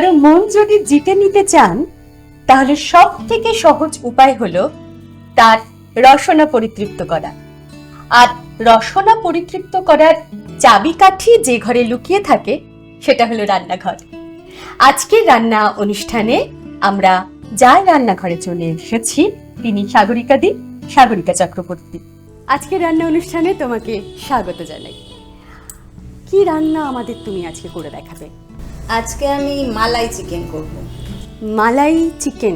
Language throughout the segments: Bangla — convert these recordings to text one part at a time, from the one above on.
কারণ মন যদি জিতে নিতে চান তাহলে সব থেকে সহজ উপায় হলো তার রসনা পরিতৃপ্ত করা। আর রসনা পরিতৃপ্ত করার চাবিকাঠি যে ঘরে লুকিয়ে থাকে সেটা হলো রান্নাঘর। আজকের রান্না অনুষ্ঠানে আমরা যার রান্নাঘরে চলে এসেছি তিনি সাগরিকা চক্রবর্তী। আজকের রান্না অনুষ্ঠানে তোমাকে স্বাগত জানাই। কি রান্না আমাদের তুমি আজকে করে দেখাবে? আজকে আমি মালাই চিকেন করব। মালাই চিকেন।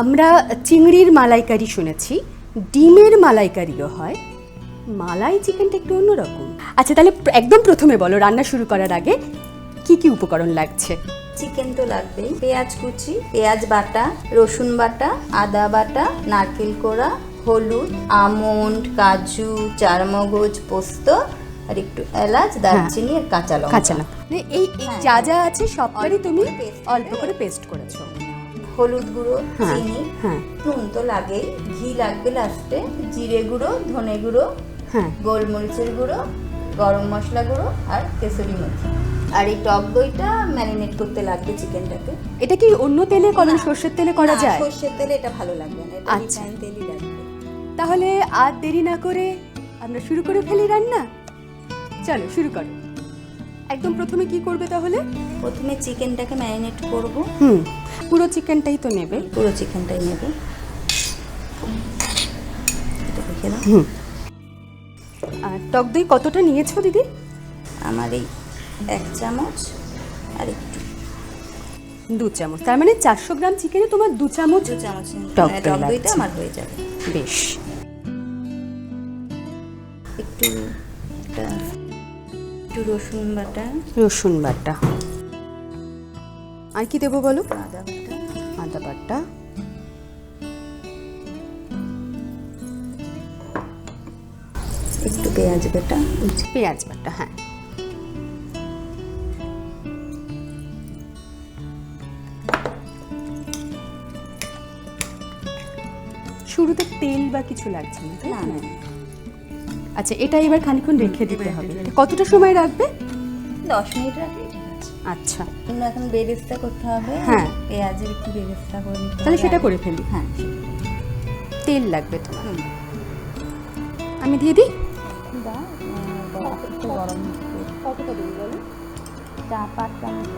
আমরা চিংড়ির মালাইকারি শুনেছি, ডিমের মালাইকারিও হয়, মালাই চিকেনটা একটু অন্যরকম। আচ্ছা, তাহলে একদম প্রথমে বলো রান্না শুরু করার আগে কি কি উপকরণ লাগছে? চিকেন তো লাগবেই, পেঁয়াজ কুচি, পেঁয়াজ বাটা, রসুন বাটা, আদা বাটা, নারকেল কোড়া, হলুদ, আমন্ড, কাজু, চারমগজ, পোস্ত আর একটু এলাচ, দারচিনি আর কাঁচা লঙ্কা। এই যা যা আছে সবটাই তুমি অল্প করে পেস্ট করেছো। হলুদ গুঁড়ো, চিনি, নুন তো লাগেই, ঘি লাগবে লাস্টে, জিরে গুঁড়ো, ধনে গুঁড়ো, গোলমরিচের গুঁড়ো, গরম মশলা গুঁড়ো আর কেসরি মেথি। আর এই টক দইটা ম্যারিনেট করতে লাগবে চিকেনটাকে। এটা কি অন্য তেলে করেন, সরষের তেলে করা যায়? সরষের তেলে এটা ভালো লাগবে না, এটা রিফাইন তেলই লাগবে। তাহলে আর দেরি না করে আমরা শুরু করে ফেলি রান্না। চলো শুরু করো। একদম প্রথমে কি করবে তাহলে? প্রথমে চিকেনটাকে ম্যারিনেট করব। পুরো চিকেনটাই তো নেবে? পুরো চিকেনটাই নেবে। এটা দেখে দাও। আর টক দই কতটা নিয়েছো দিদি? আমার এই 1 চামচ আর একটু 2 চামচ। তার মানে 400 গ্রাম চিকেনে তোমার 2 চামচ টক দইটা আমার হয়ে যাবে। বেশ। একটু রসুন বাটা। আর কি দেবো বলো? আদা বাটা, একটু পেঁয়াজ বাটা। হ্যাঁ। শুরুতে তেল বা কিছু লাগছে না, তাই না? আচ্ছা, এটা এবার খানিকক্ষণ রেখে দিতে হবে। কতটা সময় রাখবে? 10 মিনিট রাখলে ঠিক আছে। আচ্ছা, কিন্তু এখন বেরেস্তা করতে হবে। হ্যাঁ, পেঁয়াজের একটু বেরেস্তা করে নিতে হবে। তাহলে সেটা করে ফেলি। হ্যাঁ, তেল লাগবে তোমার। আমি দিয়ে দিই। একটু গরম। কতটা দেবো বলো? 4-5 চামচ।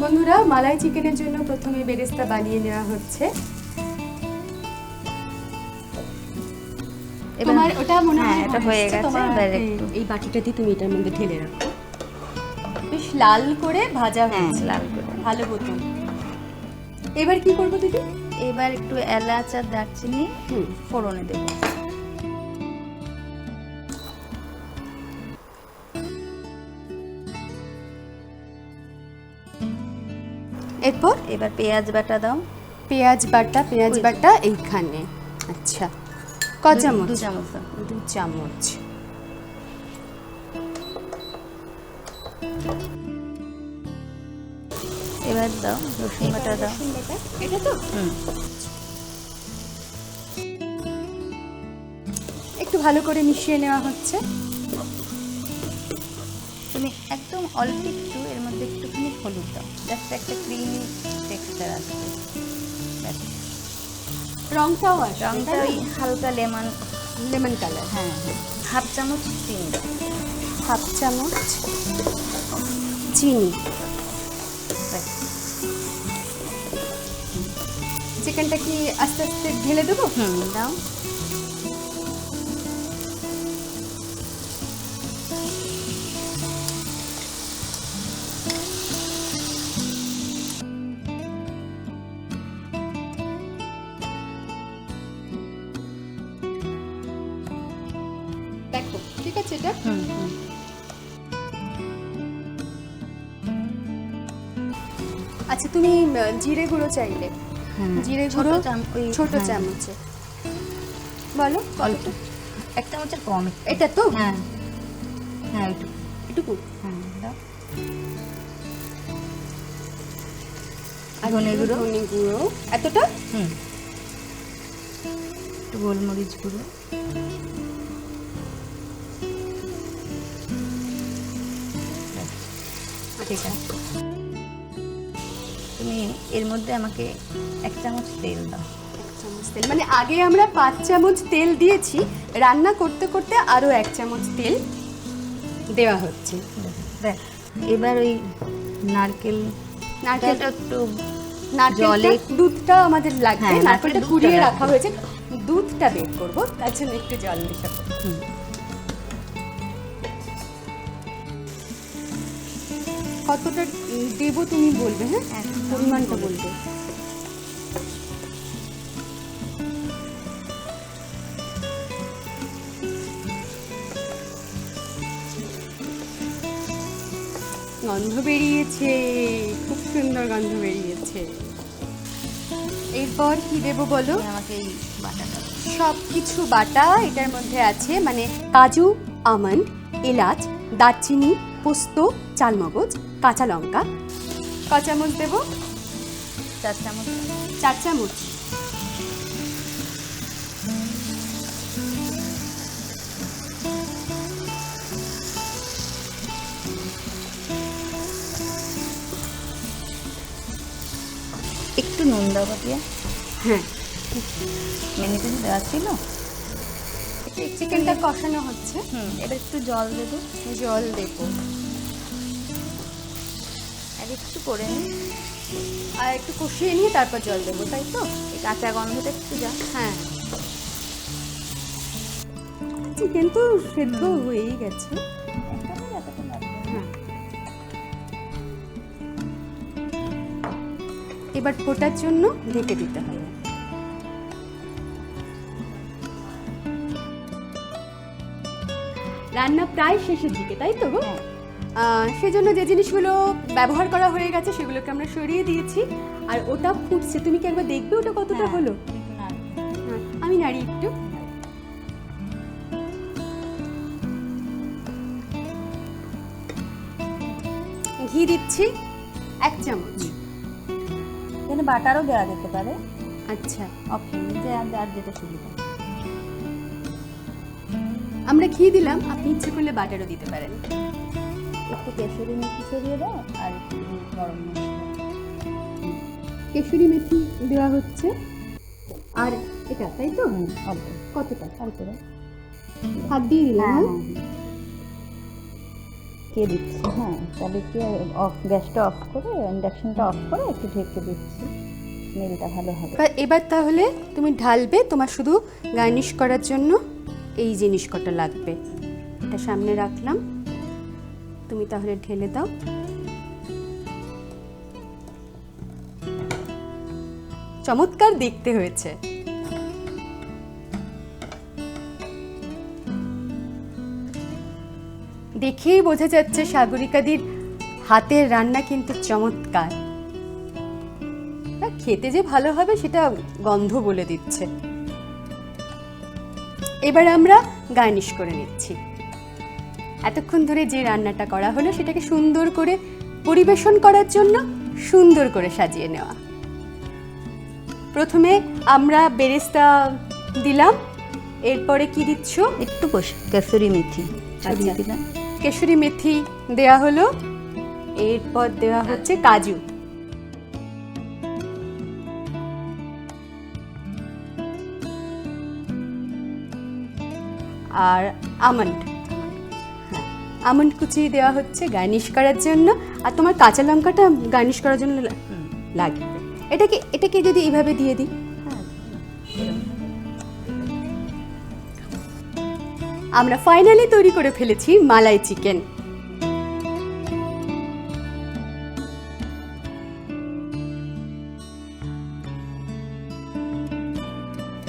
বন্ধুরা, মালাই চিকেনের জন্য প্রথমে বেরেস্তা বানিয়ে নেওয়া হচ্ছে। তোমার ওটা মনে হয় এটা হয়ে গেছে। তোমার এই বাটিটা দিয়ে তুমি এটার মধ্যে ঢেলে রাখো। বেশ লাল করে ভাজা হয়েছে। লাল করে ভালো বোতাম। এবার কি করবো দিদি? এবার একটু এলাচ আর দারচিনি ফোড়নে দেবো। এবার পেঁয়াজ বাটা দাও। পেঁয়াজ বাটা এইখানে। আচ্ছা, ক চামচ? 2 চামচ দাও। 2 চামচ। এবার দাও রসুন বাটা দাও। এটা তো একটু ভালো করে মিশিয়ে নেওয়া হচ্ছে। তুমি একদম অল্প একটু এর মধ্যে একটুখানি হলুদ দাও, জাস্ট একটা ক্রিমি টেক্সচার আসবে। রংটাও ওই হালকা লেমন কালার। হ্যাঁ, 1/2 চামচ চিনি দাও। 1/2 চামচ চিনি। চিকেনটা কি আস্তে আস্তে ঢেলে দেবো? দাও। দেখো ঠিক আছে এটা? আচ্ছা, তুমি জিরে গুঁড়ো চাইলে জিরে গুঁড়ো ছোট চামচে বলো অল্প, 1 চামচের কম। এটা তো? হ্যাঁ, এটুকু। দাও। ধনে গুঁড়ো এতটা? একটু গোলমরিচ গুঁড়ো, ঠিক আছে। তুমি এর মধ্যে আমাকে 1 চামচ তেল দাও। 1 চামচ তেল, মানে আগে আমরা 5 চামচ তেল দিয়েছি, রান্না করতে করতে আরো 1 চামচ তেল দেওয়া হচ্ছে। দেখ, এবার ওই নারকেলটা একটু জলে, দুধটা আমাদের লাগবে, হ্যাঁ, নারকেলটা দুধটা কুড়িয়ে লাগবে। রাখা হয়েছে, দুধটা বের করবো, তার জন্য একটু জল মেশাবো। কতটা দেবো তুমি বলবে, হ্যাঁ পরিমাণটা বলবে। গন্ধ বেরিয়েছে, খুব সুন্দর গন্ধ বেরিয়েছে। এরপর কি দেবো বলো? তুমি আমাকে এই বাটাটা দাও। সব কিছু বাটা এটার মধ্যে আছে, মানে কাজু, আমন্ড, এলাচ, দারচিনি, পোস্ত, চালমগজ, কাঁচা লঙ্কা। ক চামচ দেবো? 4 চামচ। 4 চামচ। একটু নুন দাও বাপিয়া। হ্যাঁ, মেনুতে দেওয়া ছিল। চিকেনটা কষানো হচ্ছে। এবার একটু জল দেবো। জল দেবো আর একটু করে নিই, আর একটু কষিয়ে নিয়ে তারপর জল দেবো, তাই তো? এই কাঁচা গন্ধটা একটু যা। হ্যাঁ, চিকেন তো সেদ্ধ হয়েই গেছে। হ্যাঁ, এবার ফোটার জন্য ঢেকে দিতে হবে। রান্না প্রায় শেষের দিকে, তাই তো গো? সেজন্য যে জিনিসগুলো ব্যবহার করা হয়ে গেছে সেগুলোকে আমরা সরিয়ে দিয়েছি, আর ওটা ফুটছে। তুমি কি একবার দেখবে ওটা কতটা হলো? হ্যাঁ, আমি নাড়ি একটু। ঘি দিচ্ছি 1 চামচ। এখানে বাটারও দেওয়া যেতে পারে, আচ্ছা, অপশন যে আর যেটা সুবিধা। আমরা ঘি দিলাম, আপনি ইচ্ছে করলে বাটারও দিতে পারেন। একটু কেশরি মেথি ছড়িয়ে দাও আর একটু গরম মশলা। কেশরি মেথি দেওয়া হচ্ছে, আর এটা, তাই তো? অল্প কতটা? অল্প দাও। হাত দিয়ে দিলাম। হ্যাঁ হ্যাঁ? হ্যাঁ, কে দিচ্ছি। হ্যাঁ, তাহলে কি গ্যাসটা অফ করে, ইন্ডাকশনটা অফ করে একটু ঢেকে দিচ্ছি, স্মেলটা ভালো হবে। এবার তাহলে তুমি ঢালবে, তোমার শুধু গার্নিশ করার জন্য এই জিনিস কটা লাগবে। এটা সামনে রাখলাম, তুমি তাহলে ঢেলে দাও। চমৎকার দেখতে হয়েছে। দেখেই বোঝা যাচ্ছে সাগরিকাদির হাতের রান্না কিন্তু চমৎকার। খেতে যে ভালো হবে সেটা গন্ধ বলে দিচ্ছে। এবার আমরা গার্নিশ করে নিচ্ছি। এতক্ষণ ধরে যে রান্নাটা করা হলো সেটাকে সুন্দর করে পরিবেশন করার জন্য সুন্দর করে সাজিয়ে নেওয়া। প্রথমে আমরা বেরেস্তা দিলাম, এরপরে কি দিচ্ছ? একটু কেশরি মেথি ছড়িয়ে আচ্ছা। দিলাম। কেশরি মেথি দেয়া হলো, এরপর দেওয়া হচ্ছে কাজু, আর আমন্ড। হ্যাঁ, আমন্ড কুচি দেওয়া হচ্ছে গার্নিশ করার জন্য, আর তোমার কাঁচা লঙ্কাটা গার্নিশ করার জন্য লাগবে। এটাকে যদি এইভাবে দিয়ে দিই, আমরা ফাইনালি তৈরি করে ফেলেছি মালাই চিকেন।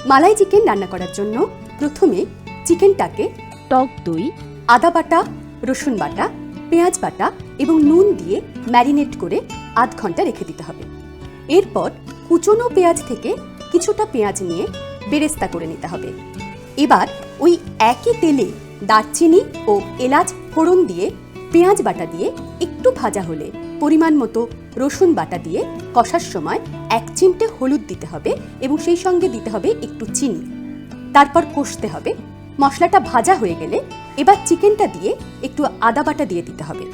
মালাই চিকেন রান্না করার জন্য প্রথমে চিকেনটাকে টক দই, আদা বাটা, রসুন বাটা, পেঁয়াজ বাটা এবং নুন দিয়ে ম্যারিনেট করে আধ ঘন্টা রেখে দিতে হবে। এরপর কুচনো পেঁয়াজ থেকে কিছুটা পেঁয়াজ নিয়ে বেরেস্তা করে নিতে হবে। এবার ওই একই তেলে দারচিনি ও এলাচ ফোড়ন দিয়ে পেঁয়াজ বাটা দিয়ে একটু ভাজা হলে পরিমাণ মতো রসুন বাটা দিয়ে কষার সময় 1 চিমটে হলুদ দিতে হবে এবং সেই সঙ্গে দিতে হবে একটু চিনি। তারপর কষতে হবে। মশলাটা ভাজা হয়ে গেলে এবার চিকেনটা দিয়ে একটু আদা বাটা দিয়ে দিতে হবে।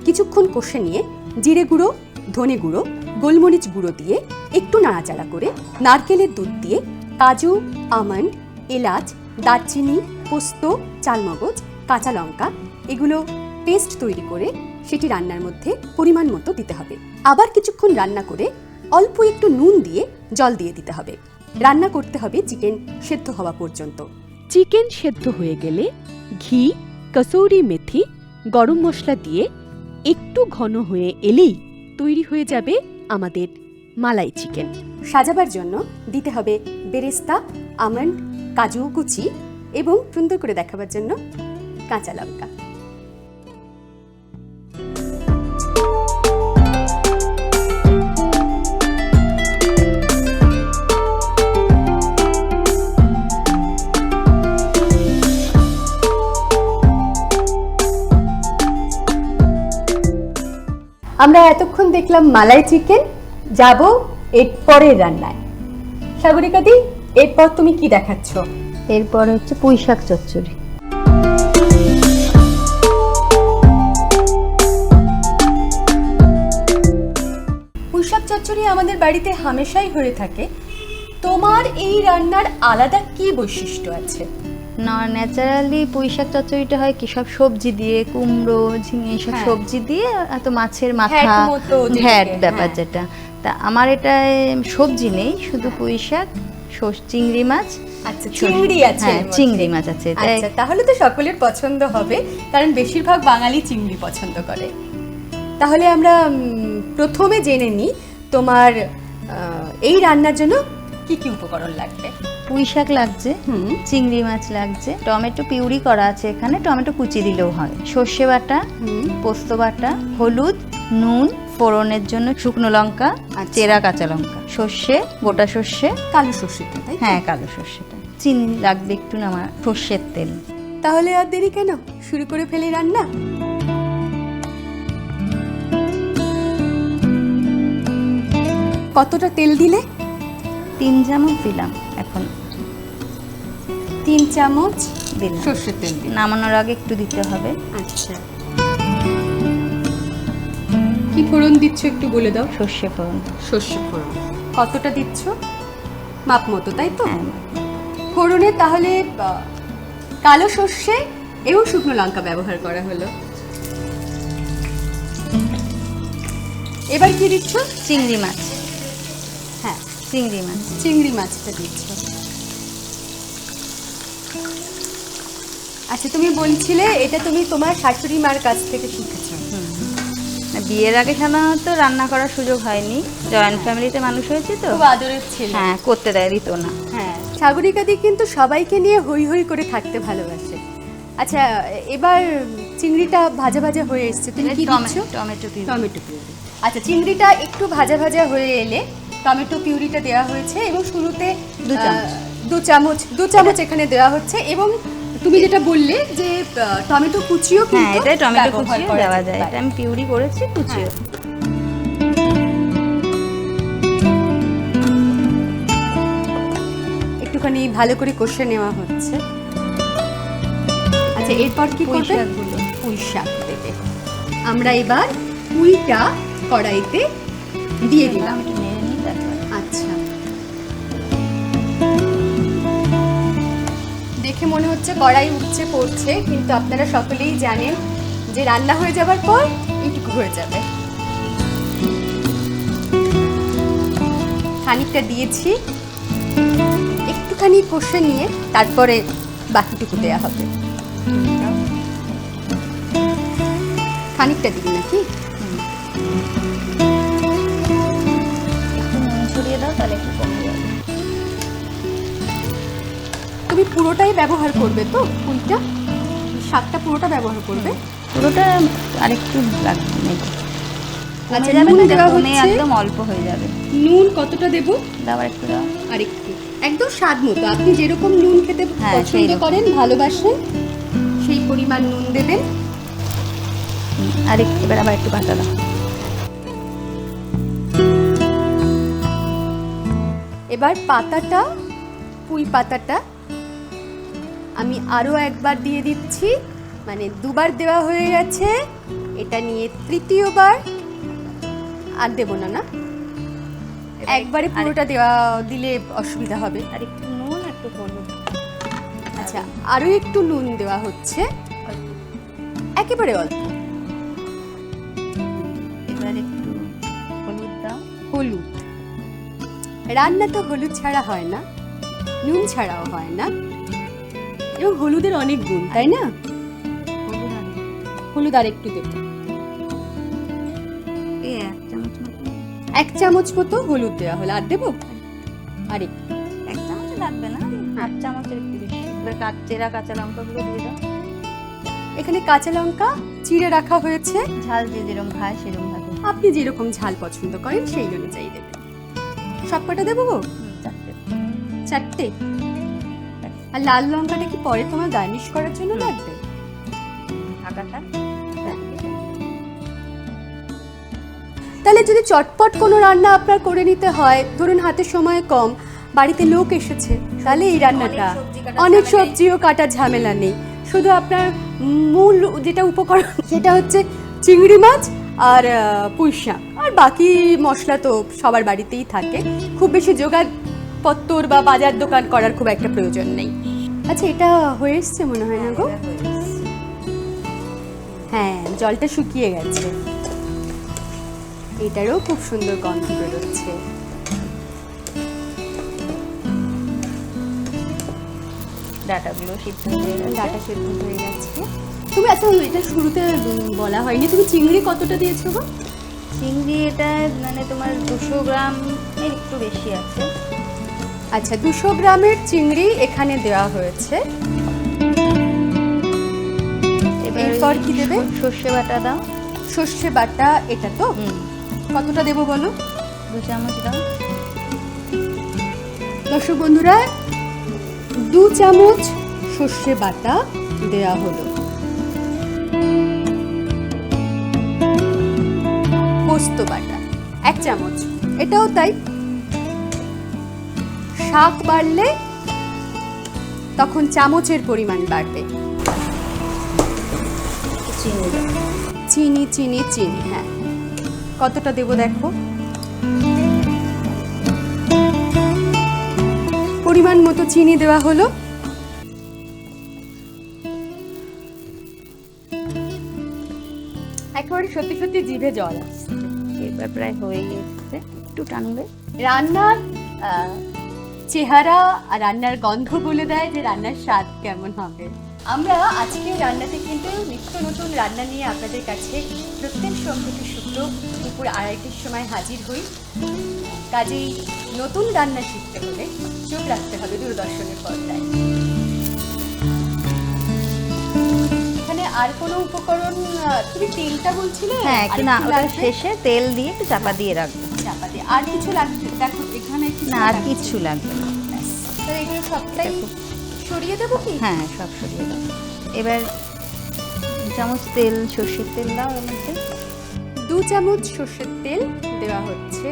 কিছুক্ষণ কষে নিয়ে জিরে গুঁড়ো, ধনে গুঁড়ো, গোলমরিচ গুঁড়ো দিয়ে একটু নাড়াচাড়া করে নারকেলের দুধ দিয়ে কাজু, আমন্ড, এলাচ, দারচিনি, পোস্ত, চালমগজ, কাঁচা লঙ্কা এগুলো পেস্ট তৈরি করে সেটি রান্নার মধ্যে পরিমাণ মতো দিতে হবে। আবার কিছুক্ষণ রান্না করে অল্প একটু নুন দিয়ে জল দিয়ে দিতে হবে। রান্না করতে হবে চিকেন সেদ্ধ হওয়া পর্যন্ত। চিকেন সেদ্ধ হয়ে গেলে ঘি, কসুরি মেথি, গরম মশলা দিয়ে একটু ঘন হয়ে এলেই তৈরি হয়ে যাবে আমাদের মালাই চিকেন। সাজাবার জন্য দিতে হবে বেরেস্তা, আমন্ড, কাজু কুচি এবং সুন্দর করে দেখাবার জন্য কাঁচা লঙ্কা। আমরা এতক্ষণ দেখলাম মালাই চিকেন, যাব এর পরের রান্নায়। সাগরিকাদি, এরপর তুমি কি দেখাচ্ছ? এরপর হচ্ছে পুঁই শাক চচ্চড়ি। পুঁই শাক চচ্চড়ি আমাদের বাড়িতে হামেশাই হয়ে থাকে। তোমার এই রান্নার আলাদা কি বৈশিষ্ট্য আছে? ন্যাচারালি পুঁই শাক চচ্চড়িটা হয় কি সব সবজি দিয়ে, কুমড়ো, ঝিঙে এসব হ্যাঁ। সবজি দিয়ে, এত মাছের মাথা, ঘ্যাট মতো যেটাকে, ঘ্যাট ব্যাপার হ্যাঁ। যেটা। তা আমার এটায় সবজি নেই, শুধু পুঁই শাক, চিংড়ি মাছ। আচ্ছা, চিংড়ি আছে হ্যাঁ, এর মধ্যে? চিংড়ি মাছ আছে। আচ্ছা, তাহলে তো সকলের পছন্দ হবে, কারণ বেশিরভাগ বাঙালি চিংড়ি পছন্দ করে। তাহলে আমরা প্রথমে জেনে নিই তোমার এই রান্নার জন্য কি কি উপকরণ লাগবে। পুঁই শাক লাগছে, চিংড়ি মাছ লাগছে, টমেটো পিউরি করা আছে এখানে, টমেটো কুচি দিলেও হয়, সর্ষে বাটা, পোস্ত বাটা, হলুদ, নুন, ফোড়নের জন্য শুকনো লঙ্কা, চেরা কাঁচা লঙ্কা, সর্ষে, গোটা সর্ষে, কালো সর্ষেটা, তাই? হ্যাঁ কালো সর্ষেটা, চিনি লাগবে একটু, আমার সর্ষের তেল। তাহলে আর দেরি কেন, শুরু করে ফেলি রান্না। কতটা তেল দিলে? 3 চামচ দিলাম এখন। 3 চামচ দিলাম। সর্ষের তেল দিলাম। নামানোর আগে একটু দিতে হবে। আচ্ছা, কি ফোড়ন দিচ্ছ একটু বলে দাও। সর্ষে ফোড়ন। সর্ষে ফোড়ন কতটা দিচ্ছ? মাপ মতো, তাই তো? হ্যাঁ, ফোড়নে তাহলে কালো সর্ষে এবং শুকনো লঙ্কা ব্যবহার করা হলো। এবার কি দিচ্ছ? চিংড়ি মাছ। হ্যাঁ, চিংড়ি মাছ। চিংড়ি মাছটা দিচ্ছ। আচ্ছা, তুমি বলছিলে এটা তুমি তোমার শাশুড়ি মার কাছ থেকে শিখেছো। বিয়ের আগে সাধারণত রান্না করার সুযোগ হয়নি, জয়েন্ট ফ্যামিলিতে মানুষ হয়েছে তো, খুব আদরের ছেলে। হ্যাঁ করতে দেয়, দিত না। হ্যাঁ, সাগরিকাদি কিন্তু সবাইকে নিয়ে হই হই করে থাকতে ভালোবাসে। আচ্ছা, এবার চিংড়িটা ভাজা ভাজা হয়ে এসেছে, তুমি কি দিচ্ছ? Tomato puree. Tomato puree. আচ্ছা, চিংড়িটা একটু ভাজা ভাজা হয়ে এলে টমেটো পিউরিটা দেওয়া হয়েছে এবং শুরুতে 2 চামচ এখানে দেওয়া হচ্ছে। এবং তুমি যেটা বললে যে টমেটো কুচিও হ্যাঁ, কিন্তু এটা টমেটো ব্যবহার কুচিও করা দেওয়া যেতে যায়, পারে। এটা আমি পিউরি করেছি, কুচিও। একটুখানি ভালো করে কষে নেওয়া হচ্ছে। আচ্ছা, এরপর কি পুঁই করবে? শাকগুলো। পুঁই শাক দেবে। আমরা এবার পুঁইটা কড়াইতে দিয়ে দিলাম। একটু নেড়ে নিই তারপর। আচ্ছা, দেখে মনে হচ্ছে কড়াই উঠছে পড়ছে, কিন্তু আপনারা সকলেই জানেন যে রান্না হয়ে যাবার পর এইটুকু হয়ে যাবে। খানিকটা দিয়েছি, একটুখানি কষে নিয়ে তারপরে বাকিটুকু দেওয়া হবে। খানিকটা দিবি নাকি? একটু নুন ছড়িয়ে দাও, তাহলে একটু কমে যাবে। তুমি পুরোটাই ব্যবহার করবে তো? পুঁইটা, শাকটা পুরোটা ব্যবহার করবে? পুরোটা আরেকটু লাগবে নাকি? আচ্ছা, কমে যাবে নুন না, দেওয়া কমে হচ্ছে। একদম অল্প হয়ে যাবে। নুন কতটা দেবো? দাও একটু দাও। আর একটু, একদম স্বাদ মতো। আপনি যেরকম নুন খেতে হ্যাঁ, পছন্দ সেইরকম। করেন, ভালোবাসেন, সেই পরিমাণ নুন দেবেন। আর এবার আবার একটু পাতা দাও। এবার পাতাটা, পুঁই পাতাটা আমি আরও একবার দিয়ে দিচ্ছি, মানে দুবার দেওয়া হয়ে গেছে। এটা নিয়ে তৃতীয়বার আর দেবো না, না একবারে পুরোটা দেওয়া দিলে অসুবিধা হবে। আর একটু নুন, একটু হলুদ। আচ্ছা, আরও একটু নুন দেওয়া হচ্ছে, একেবারে অল্প। এবার একটু হলুদ দাও। হলুদ, রান্না তো হলুদ ছাড়া হয় না, নুন ছাড়াও হয় না, এবং হলুদের অনেক গুণ, তাই না? হলুদ আর একটু দেবো, এই 1 চামচ মতো। 1 চামচ মতো হলুদ দেওয়া হলো। আর দেবো আর একটু, 1 চামচ লাগবে না, 1/2 চামচের একটু বেশি। এবার চেরা কাঁচা লঙ্কাগুলো দিয়ে দাও। এখানে কাঁচা লঙ্কা চিড়ে রাখা হয়েছে, ঝাল যে যেরকম খায় সেরকম ভাবে। আপনি যেরকম ঝাল পছন্দ করেন সেই অনুযায়ী দেবেন। সব কটা দেবো গো? 4টে। আর লাল লঙ্কাটা কি পরে তোমার গার্নিশ করার জন্য লাগবে? ঢাকাটা। তাহলে যদি চটপট কোনো রান্না আপনার করে নিতে হয়, ধরুন হাতে সময় কম, বাড়িতে লোক এসেছে, তাহলে এই রান্নাটা, অনেক সবজিও কাটার ঝামেলা নেই, শুধু আপনার মূল যেটা উপকরণ সেটা হচ্ছে চিংড়ি মাছ আর পুঁই শাক, আর বাকি মশলা তো সবার বাড়িতেই থাকে, খুব বেশি যোগাড়পত্তর বা বাজার দোকান করার খুব একটা প্রয়োজন নেই। আচ্ছা, এটা হয়ে এসছে মনে হয় না গো? হ্যাঁ, জলটা শুকিয়ে গেছে, এটারও খুব সুন্দর গন্ধ বেরোচ্ছে। ডাটাগুলো সিদ্ধ হয়ে গেছে। ডাটা সেদ্ধ হয়ে গেছে। তুমি আচ্ছা, এটা শুরুতে বলা হয়নি, তুমি চিংড়ি কতটা দিয়েছো গো? চিংড়ি এটা মানে তোমার 200 গ্রামের একটু বেশি আছে। আচ্ছা, 200 গ্রামের চিংড়ি এখানে দেওয়া হয়েছে। এরপর কি দেবে? সর্ষে বাটা দাও। সর্ষে বাটা, এটা তো কতটা দেবো বলো? 2 চামচ দাও। দর্শক বন্ধুরা, 2 চামচ সর্ষে বাটা দেওয়া হলো। পোস্ত বাটা 1 চামচ, এটাও তাই। শাক বাড়লে তখন চামচের পরিমাণ বাড়বে। চিনি দাও। চিনি চিনি চিনি, হ্যাঁ, কতটা দেবো দেখো? পরিমাণ মতো চিনি দেওয়া হলো। একেবারে সত্যি সত্যি জিভে জল আসছে। এবার প্রায় হয়ে গেছে, একটু টানবে। রান্নার চেহারা আর রান্নার গন্ধ বলে দেয় যে রান্নার স্বাদ কেমন হবে। আমরা আজকে রান্নাতে কিন্তু নিত্য নতুন রান্না নিয়ে আপনাদের কাছে প্রত্যেক সোম থেকে শুক্র দুপুর 2:30টার সময় হাজির হই। কাজেই নতুন রান্না শিখতে হলে চোখ রাখতে হবে দূরদর্শনের পর্দায়। এখানে আর কোনো উপকরণ? তুমি তেলটা বলছিলে? হ্যাঁ, একটু না, ওটা শেষে তেল দিয়ে একটু চাপা দিয়ে রাখবো। চাপা দিয়ে। আর কিছু লাগবে? দেখো এখানে না, আর কিচ্ছু লাগবে না। তাহলে এগুলো সবটাই সরিয়ে দেবো কি? হ্যাঁ, সব সরিয়ে দাও। এবার 2 চামচ তেল, সর্ষের তেল দাও এর মধ্যে। 2 চামচ সর্ষের তেল দেওয়া হচ্ছে।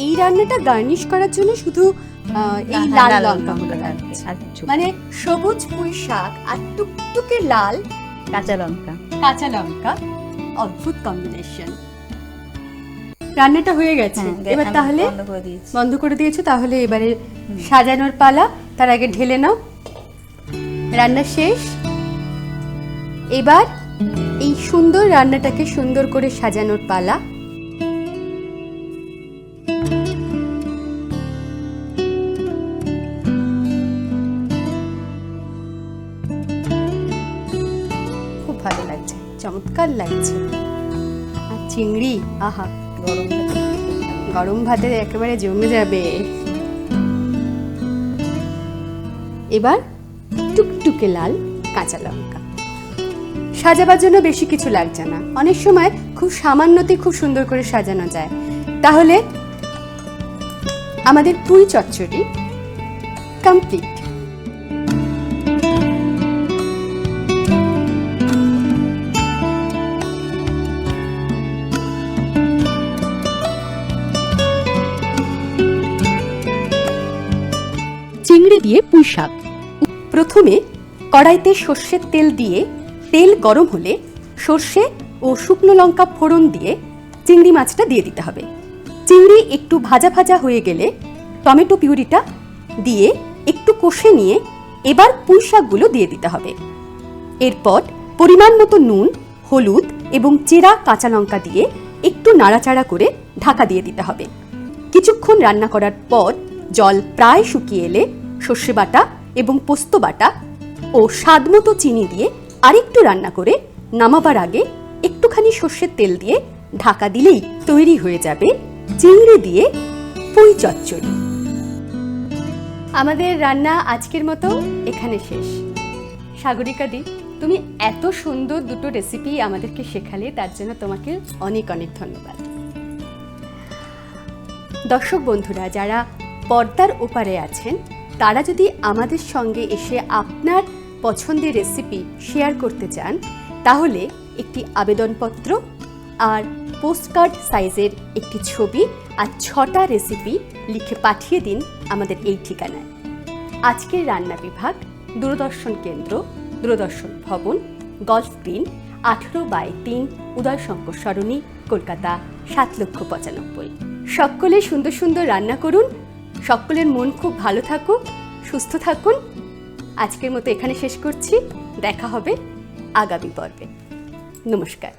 এই রান্নাটা গার্নিশ করার জন্য শুধু এই লাল লঙ্কাগুলো লাগছে, আর কিছু মানে সবুজ পুঁই শাক আর টুকটুকে লাল কাঁচা লঙ্কা। কাঁচা লঙ্কা, অদ্ভুত কম্বিনেশন। রান্নাটা হয়ে গেছে, এবার তাহলে বন্ধ করে দিয়েছো, তাহলে এবারে সাজানোর পালা। তার আগে ঢেলে নাও। রান্না শেষ। এবার এই সুন্দর রান্নাটাকে সুন্দর করে সাজানোর পালা। ভালো লাগছে, চমৎকার লাগছে। আর চিংড়ি, আহা, গরম ভাতে একেবারে জমে যাবে। এবার টুকটুকে লাল কাঁচা লঙ্কা। সাজাবার জন্য বেশি কিছু লাগছে না, অনেক সময় খুব সামান্যতে খুব সুন্দর করে সাজানো যায়। তাহলে আমাদের পুঁই চচ্চড়ি কমপ্লিট। চিংড়ি দিয়ে পুঁই শাক। প্রথমে কড়াইতে সর্ষের তেল দিয়ে তেল গরম হলে সর্ষে ও শুকনো লঙ্কা ফোড়ন দিয়ে চিংড়ি মাছটা দিয়ে দিতে হবে। চিংড়ি একটু ভাজা ভাজা হয়ে গেলে টমেটো পিউরিটা দিয়ে একটু কষে নিয়ে এবার পুঁই শাকগুলো দিয়ে দিতে হবে। এরপর পরিমাণ মতো নুন, হলুদ এবং চেরা কাঁচা লঙ্কা দিয়ে একটু নাড়াচাড়া করে ঢাকা দিয়ে দিতে হবে। কিছুক্ষণ রান্না করার পর জল প্রায় শুকিয়ে এলে সর্ষে বাটা এবং পোস্ত বাটা ও স্বাদমতো চিনি দিয়ে আরেকটু রান্না করে নামাবার আগে একটুখানি সর্ষের তেল দিয়ে ঢাকা দিলেই তৈরি হয়ে যাবে চিংড়ি দিয়ে পুঁই চচ্চড়ি। আমাদের রান্না আজকের মতো এখানে শেষ। সাগরিকা দি, তুমি এত সুন্দর দুটো রেসিপি আমাদেরকে শেখালে, তার জন্য তোমাকে অনেক অনেক ধন্যবাদ। দর্শক বন্ধুরা যারা পর্দার ওপারে আছেন, তারা যদি আমাদের সঙ্গে এসে আপনার পছন্দের রেসিপি শেয়ার করতে চান, তাহলে একটি আবেদনপত্র আর পোস্টকার্ড সাইজের একটি ছবি আর 6টা রেসিপি লিখে পাঠিয়ে দিন আমাদের এই ঠিকানায়। আজকের রান্না বিভাগ, দূরদর্শন কেন্দ্র, দূরদর্শন ভবন, গলফ গ্রিন, 18/3, উদয়শঙ্কর সরণি, কলকাতা 7,95,000। সকলে সুন্দর সুন্দর রান্না করুন, সকলের মন খুব ভালো থাকুক, সুস্থ থাকুন। আজকের মতো এখানে শেষ করছি। দেখা হবে আগামী পর্বে। নমস্কার।